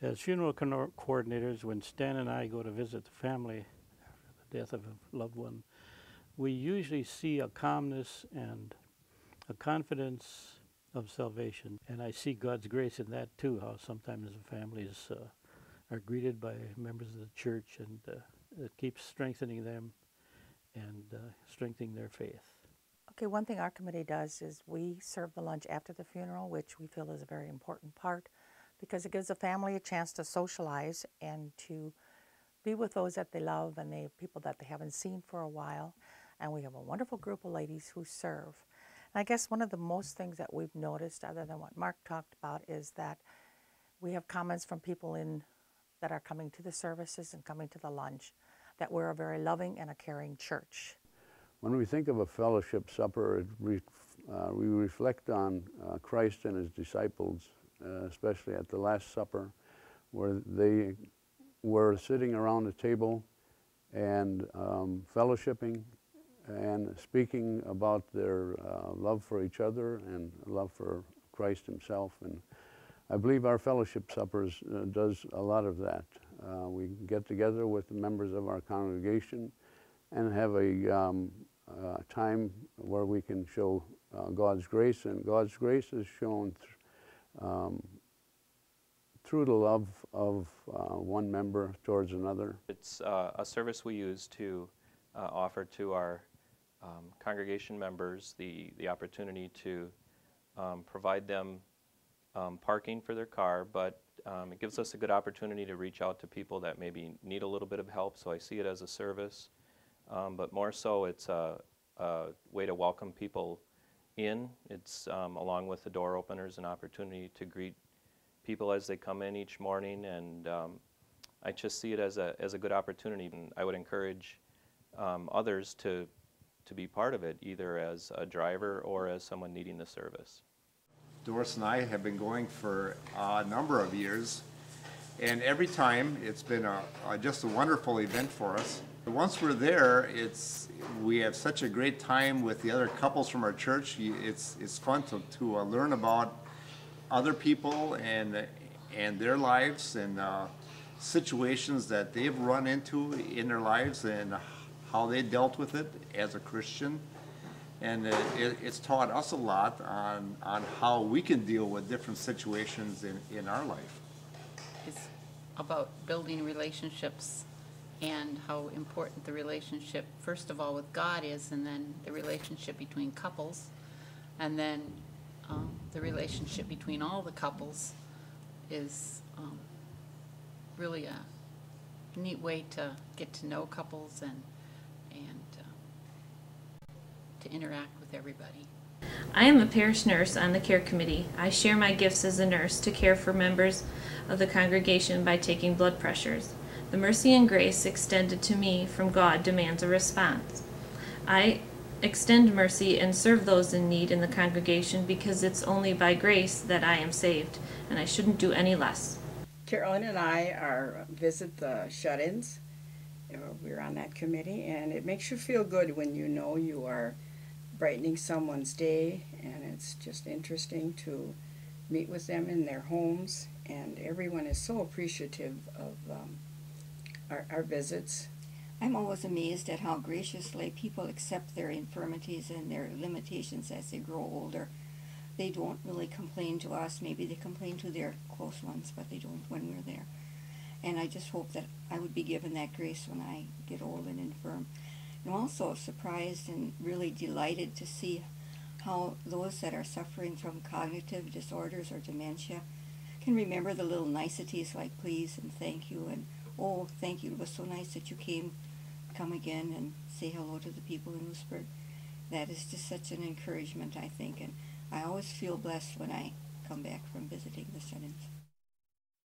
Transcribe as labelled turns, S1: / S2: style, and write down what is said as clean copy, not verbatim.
S1: As funeral coordinators, when Stan and I go to visit the family after the death of a loved one, we usually see a calmness and a confidence of salvation. And I see God's grace in that too, how sometimes the families are greeted by members of the church, and it keeps strengthening them and strengthening their faith.
S2: Okay, one thing our committee does is we serve the lunch after the funeral, which we feel is a very important part because it gives the family a chance to socialize and to be with those that they love and the people that they haven't seen for a while. And we have a wonderful group of ladies who serve. And I guess one of the most things that we've noticed, other than what Mark talked about, is that we have comments from people that are coming to the services and coming to the lunch that we're a very loving and a caring church.
S3: When we think of a fellowship supper, we reflect on Christ and his disciples, especially at the Last Supper, where they were sitting around the table and fellowshipping and speaking about their love for each other and love for Christ himself. And I believe our fellowship suppers does a lot of that. We get together with the members of our congregation and have a time where we can show God's grace, and God's grace is shown through the love of one member towards another.
S4: It's a service we use to offer to our congregation members the opportunity to provide them parking for their car, but it gives us a good opportunity to reach out to people that maybe need a little bit of help, so I see it as a service. But more so, it's a way to welcome people in. It's, along with the door openers, an opportunity to greet people as they come in each morning, and I just see it as a good opportunity. And I would encourage others to be part of it, either as a driver or as someone needing the service.
S5: Doris and I have been going for a number of years, and every time it's been just a wonderful event for us. Once we're there, we have such a great time with the other couples from our church. It's fun to learn about other people and their lives and situations that they've run into in their lives and how they dealt with it as a Christian. And it's taught us a lot on how we can deal with different situations in our life.
S6: It's about building relationships and how important the relationship, first of all, with God is, and then the relationship between couples, and then the relationship between all the couples is really a neat way to get to know couples and to interact with everybody.
S7: I am a parish nurse on the care committee. I share my gifts as a nurse to care for members of the congregation by taking blood pressures. The mercy and grace extended to me from God demands a response. I extend mercy and serve those in need in the congregation because it's only by grace that I am saved, and I shouldn't do any less.
S8: Carolyn and I visit the shut-ins. We're on that committee, and it makes you feel good when you know you are brightening someone's day, and it's just interesting to meet with them in their homes, and everyone is so appreciative of our visits.
S9: I'm always amazed at how graciously people accept their infirmities and their limitations as they grow older. They don't really complain to us. Maybe they complain to their close ones, but they don't when we're there. And I just hope that I would be given that grace when I get old and infirm. I'm also surprised and really delighted to see how those that are suffering from cognitive disorders or dementia can remember the little niceties like please and thank you and oh, thank you, it was so nice that you come again and say hello to the people in Lewisburg. That is just such an encouragement, I think, and I always feel blessed when I come back from visiting the shut-ins.